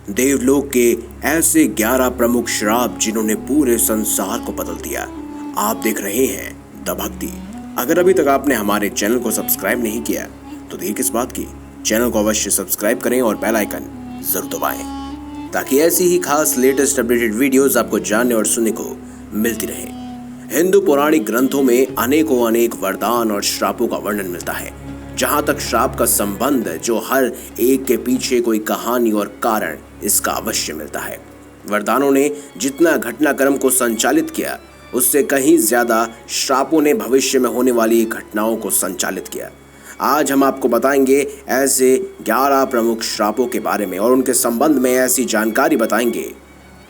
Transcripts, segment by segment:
देवलोक के ऐसे 11 प्रमुख श्राप जिन्होंने पूरे संसार को बदल दिया। आप देख रहे हैं द भक्ति। अगर अभी तक आपने हमारे चैनल को सब्सक्राइब नहीं किया तो देर किस बात की, चैनल को अवश्य सब्सक्राइब करें और बेल आइकन जरूर दबाएं ताकि ऐसी ही खास लेटेस्ट अपडेटेड वीडियोस आपको जानने और सुनने को मिलती रहे। हिंदू पौराणिक ग्रंथों में अनेक वरदान और श्रापों का वर्णन मिलता है। जहां तक श्राप का संबंध, जो हर एक के पीछे कोई कहानी और कारण इसका अवश्य मिलता है। वरदानों ने जितना घटनाक्रम को संचालित किया, उससे कहीं ज्यादा श्रापों ने भविष्य में होने वाली घटनाओं को संचालित किया। आज हम आपको बताएंगे ऐसे 11 प्रमुख श्रापों के बारे में और उनके संबंध में ऐसी जानकारी बताएंगे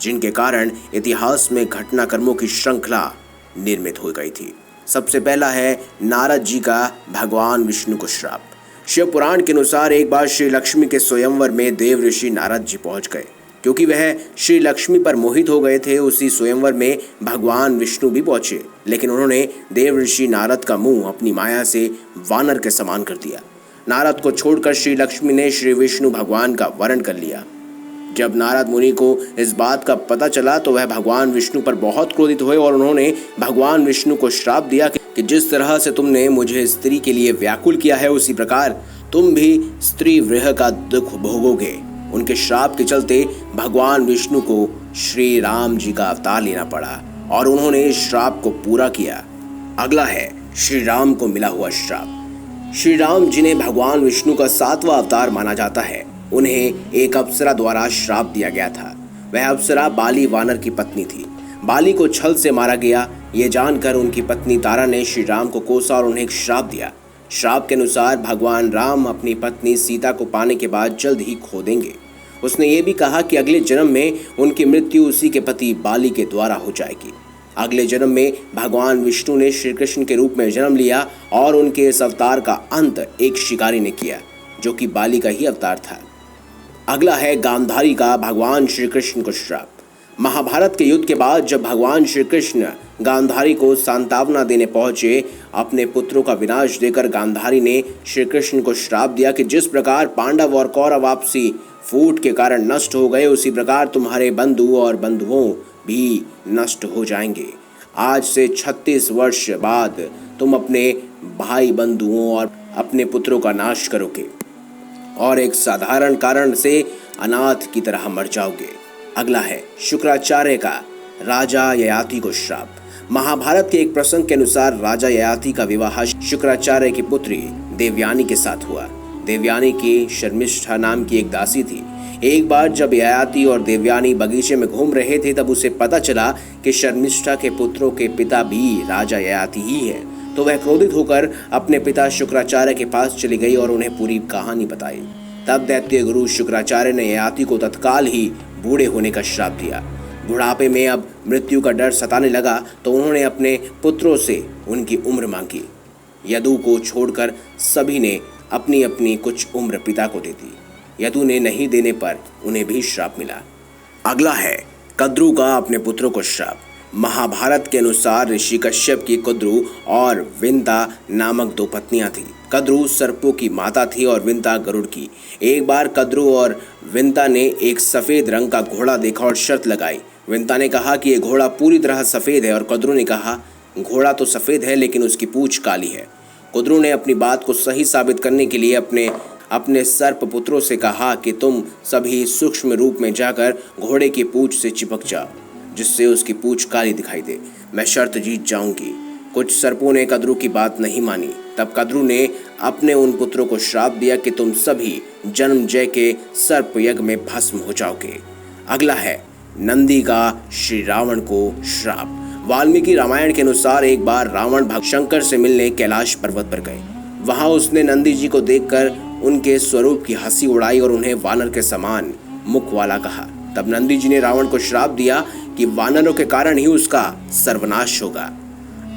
जिनके कारण इतिहास में घटनाक्रमों की श्रृंखला निर्मित हो गई थी। सबसे पहला है नारद जी का भगवान विष्णु को श्राप। शिव पुराण के अनुसार एक बार श्री लक्ष्मी के स्वयंवर में देव ऋषि नारद जी पहुंच गए। क्योंकि वह श्री लक्ष्मी पर मोहित हो गए थे, उसी स्वयंवर में भगवान विष्णु भी पहुंचे, लेकिन उन्होंने देव ऋषि नारद का मुंह अपनी माया से वानर के समान कर दिया। नारद को छोड़कर श्री लक्ष्मी ने श्री विष्णु भगवान का वरण कर लिया। जब नारद मुनि को इस बात का पता चला तो वह भगवान विष्णु पर बहुत क्रोधित हुए और उन्होंने भगवान विष्णु को श्राप दिया कि जिस तरह से तुमने मुझे स्त्री के लिए व्याकुल किया है, उसी प्रकार तुम भी स्त्री विरह का दुख भोगोगे। उनके श्राप के चलते भगवान विष्णु को श्री राम जी का अवतार लेना पड़ा और उन्होंने इस श्राप को पूरा किया। अगला है श्री राम को मिला हुआ श्राप। श्री राम जिन्हें भगवान विष्णु का 7वां अवतार माना जाता है, उन्हें एक अप्सरा द्वारा श्राप दिया गया था। वह अप्सरा बाली वानर की पत्नी थी। बाली को छल से मारा गया। ये जानकर उनकी पत्नी तारा ने श्री राम को कोसा और उन्हें एक श्राप दिया। श्राप के अनुसार भगवान राम अपनी पत्नी सीता को पाने के बाद जल्द ही खो देंगे। उसने ये भी कहा कि अगले जन्म में उनकी मृत्यु उसी के पति बाली के द्वारा हो जाएगी। अगले जन्म में भगवान विष्णु ने श्री कृष्ण के रूप में जन्म लिया और उनके इस अवतार का अंत एक शिकारी ने किया, जो कि बाली का ही अवतार था। अगला है गांधारी का भगवान श्री कृष्ण को श्राप। महाभारत के युद्ध के बाद जब भगवान श्री कृष्ण गांधारी को सांत्वना देने पहुंचे, अपने पुत्रों का विनाश देकर गांधारी ने श्री कृष्ण को श्राप दिया कि जिस प्रकार पांडव और कौरव आपसी फूट के कारण नष्ट हो गए, उसी प्रकार तुम्हारे बंधु और बंधुओं भी नष्ट हो जाएंगे। आज से 36 वर्ष बाद तुम अपने भाई बंधुओं और अपने पुत्रों का नाश करोगे और एक साधारण कारण से अनाथ की तरह मर जाओगे। अगला है शुक्राचार्य का राजा ययाति को श्राप। महाभारत के एक प्रसंग के अनुसार राजा ययाति का विवाह शुक्राचार्य की पुत्री देवयानी के साथ हुआ। देवयानी की शर्मिष्ठा नाम की एक दासी थी। एक बार जब ययाति और देवयानी बगीचे में घूम रहे थे, तब उसे पता चला कि शर्मिष्ठा के पुत्रों के पिता भी राजा ययाति ही है। तो वह क्रोधित होकर अपने पिता शुक्राचार्य के पास चली गई और उन्हें पूरी कहानी बताई। तब दैत्य गुरु शुक्राचार्य ने ययाति को तत्काल ही बूढ़े होने का श्राप दिया। बुढ़ापे में अब मृत्यु का डर सताने लगा तो उन्होंने अपने पुत्रों से उनकी उम्र मांगी। यदु को छोड़कर सभी ने अपनी अपनी कुछ उम्र पिता को दे दी। यदु ने नहीं देने पर उन्हें भी श्राप मिला। अगला है कद्रु का अपने पुत्रों को श्राप। महाभारत के अनुसार ऋषि कश्यप की कद्रु और विंता नामक 2 पत्नियां थीं। कद्रु सर्पों की माता थी और विंता गरुड़ की। एक बार कद्रु और विंता ने एक सफेद रंग का घोड़ा देखा और शर्त लगाई। विंता ने कहा कि यह घोड़ा पूरी तरह सफेद है और कद्रु ने कहा घोड़ा तो सफेद है लेकिन उसकी पूंछ काली है। कद्रु ने अपनी बात को सही साबित करने के लिए अपने सर्प पुत्रों से कहा कि तुम सभी सूक्ष्म रूप में जाकर घोड़े की पूंछ से चिपक जाओ, जिससे उसकी पूंछ काली दिखाई दे। मैं शर्त जीत जाऊंगी। कुछ सर्पों ने कद्रु की बात नहीं मानी। तब कद्रु ने अपने उन पुत्रों को श्राप दिया कि तुम सभी जन्मजय के सर्प यज्ञ में भस्म हो जाओगे। अगला है नंदी का श्री रावण को श्राप। वाल्मीकि रामायण के अनुसार एक बार रावण शंकर से मिलने कैलाश पर्वत पर गए। वहां उसने नंदी जी को देखकर उनके स्वरूप की हंसी उड़ाई और उन्हें वानर के समान मुख वाला कहा। तब नंदी जी ने रावण को श्राप दिया कि वानरों के कारण ही उसका सर्वनाश होगा।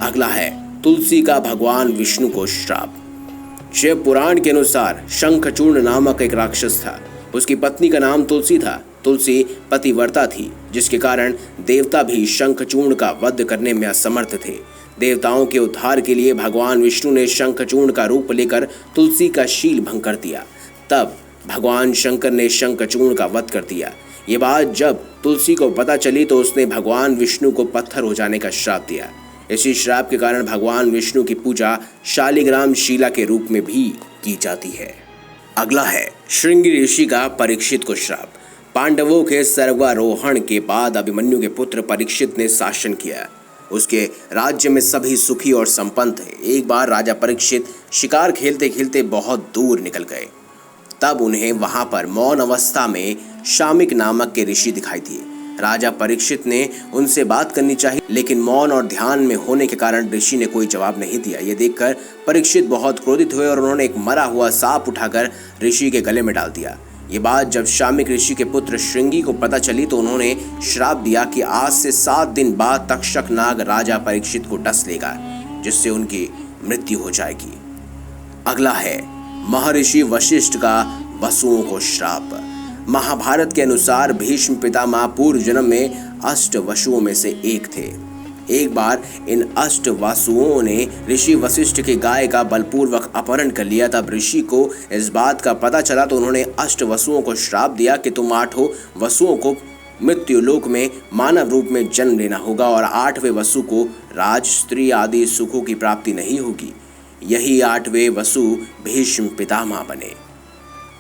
अगला है तुलसी का भगवान विष्णु को श्राप। शिव पुराण के अनुसार शंखचूर्ण नामक एक राक्षस था। उसकी पत्नी का नाम तुलसी था। तुलसी पतिव्रता थी, जिसके कारण देवता भी शंखचूर्ण का वध करने में असमर्थ थे। देवताओं के उद्धार के लिए भगवान विष्णु ने शंखचूर्ण का रूप लेकर तुलसी का शील भंग कर दिया। तब भगवान शंकर ने शंखचूर्ण का वध कर दिया। ये बात जब तुलसी को पता चली तो उसने भगवान विष्णु को पत्थर हो जाने का श्राप दिया। इसी श्राप के कारण भगवान विष्णु की पूजा शालिग्राम शिला के रूप में भी की जाती है। अगला है श्रृंगी ऋषि का परीक्षित को श्राप। पांडवों के स्वर्गारोहण के बाद अभिमन्यु के पुत्र परीक्षित ने शासन किया। उसके राज्य में सभी सुखी और संपन्न थे। एक बार राजा परीक्षित शिकार खेलते खेलते बहुत दूर निकल गए। तब उन्हें वहां पर मौन अवस्था में शामिक नामक के ऋषि दिखाई दिए। राजा परीक्षित ने उनसे बात करनी चाहिए, लेकिन मौन और ध्यान में होने के कारण ऋषि ने कोई जवाब नहीं दिया। ये देखकर परीक्षित बहुत क्रोधित हुए और उन्होंने एक मरा हुआ सांप उठाकर ऋषि के गले में डाल दिया। ये बात जब शामिक ऋषि के पुत्र श्रृंगी को पता चली तो उन्होंने श्राप दिया कि आज से 7 दिन बाद तक्षक नाग राजा परीक्षित को डस लेगा, जिससे उनकी मृत्यु हो जाएगी। अगला है महर्षि वशिष्ठ का वसुओं को श्राप। महाभारत के अनुसार भीष्म पितामह पूर्व जन्म में 8 वसुओं में से एक थे। एक बार इन 8 वसुओं ने ऋषि वशिष्ठ की गाय का बलपूर्वक अपहरण कर लिया। तब ऋषि को इस बात का पता चला तो उन्होंने 8 वसुओं को श्राप दिया कि तुम 8 वसुओं को मृत्यु लोक में मानव रूप में जन्म लेना होगा और 8वें वसु को राज, स्त्री आदि सुखों की प्राप्ति नहीं होगी। यही 8वें वसु भीष्म पितामह बने।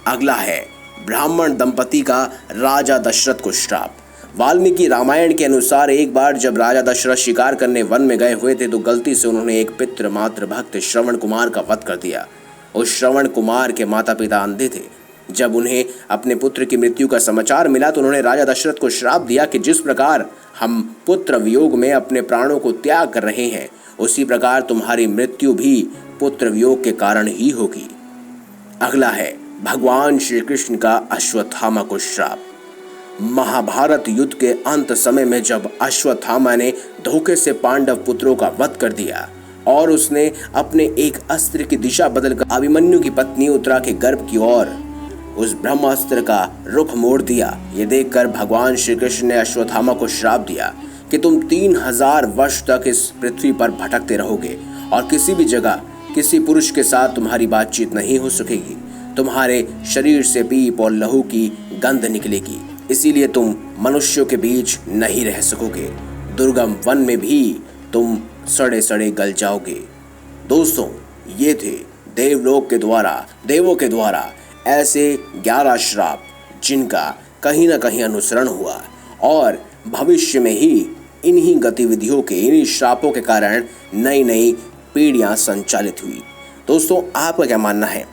अगला है ब्राह्मण दंपति का राजा दशरथ को श्राप। वाल्मीकि रामायण के अनुसार एक बार जब राजा दशरथ शिकार करने वन में गए हुए थे तो गलती से उन्होंने एक पितृ मात्र भक्त श्रवण कुमार का वध कर दिया। उस श्रवण कुमार के माता पिता अंधे थे। जब उन्हें अपने पुत्र की मृत्यु का समाचार मिला तो उन्होंने राजा दशरथ को श्राप दिया कि जिस प्रकार हम पुत्र वियोग में अपने प्राणों को त्याग कर रहे हैं, उसी प्रकार तुम्हारी मृत्यु भी पुत्र वियोग के कारण ही होगी। अगला है भगवान श्री कृष्ण का अश्वत्थामा को श्राप। महाभारत युद्ध के अंत समय में जब अश्वत्थामा ने धोखे से पांडव पुत्रों का वध कर दिया और उसने अपने एक अस्त्र की दिशा बदलकर अभिमन्यु की पत्नी उत्तरा के गर्भ की ओर उस ब्रह्मास्त्र का रुख मोड़ दिया। ये देखकर भगवान श्री कृष्ण ने अश्वत्थामा को श्राप दिया कि तुम 3000 वर्ष तक इस पृथ्वी पर भटकते रहोगे और किसी भी जगह किसी पुरुष के साथ तुम्हारी बातचीत नहीं हो सकेगी। तुम्हारे शरीर से पीप और लहू की गंध निकलेगी, इसीलिए तुम मनुष्यों के बीच नहीं रह सकोगे। दुर्गम वन में भी तुम सड़े सड़े गल जाओगे। दोस्तों, ये थे देवों के द्वारा ऐसे 11 श्राप जिनका कहीं ना कहीं अनुसरण हुआ और भविष्य में ही इन्हीं गतिविधियों के, इन्हीं श्रापों के कारण नई नई पीढ़ियां संचालित हुई। दोस्तों, आपका क्या मानना है?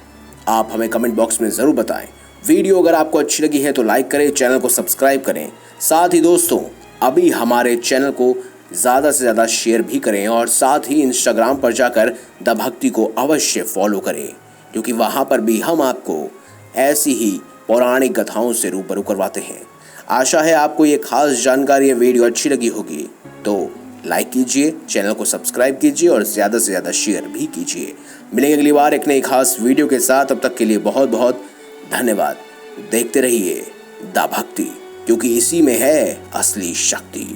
आप हमें कमेंट बॉक्स में ज़रूर बताएं। वीडियो अगर आपको अच्छी लगी है तो लाइक करें, चैनल को सब्सक्राइब करें। साथ ही दोस्तों, अभी हमारे चैनल को ज़्यादा से ज़्यादा शेयर भी करें और साथ ही इंस्टाग्राम पर जाकर द भक्ति को अवश्य फॉलो करें, क्योंकि वहाँ पर भी हम आपको ऐसी ही पौराणिक कथाओं से रूबरू करवाते हैं। आशा है आपको ये खास जानकारी, ये वीडियो अच्छी लगी होगी, तो लाइक कीजिए, चैनल को सब्सक्राइब कीजिए और ज़्यादा से ज़्यादा शेयर भी कीजिए। मिलेंगे अगली बार एक नई खास वीडियो के साथ। तब तक के लिए बहुत बहुत धन्यवाद। देखते रहिए द भक्ति, क्योंकि इसी में है असली शक्ति।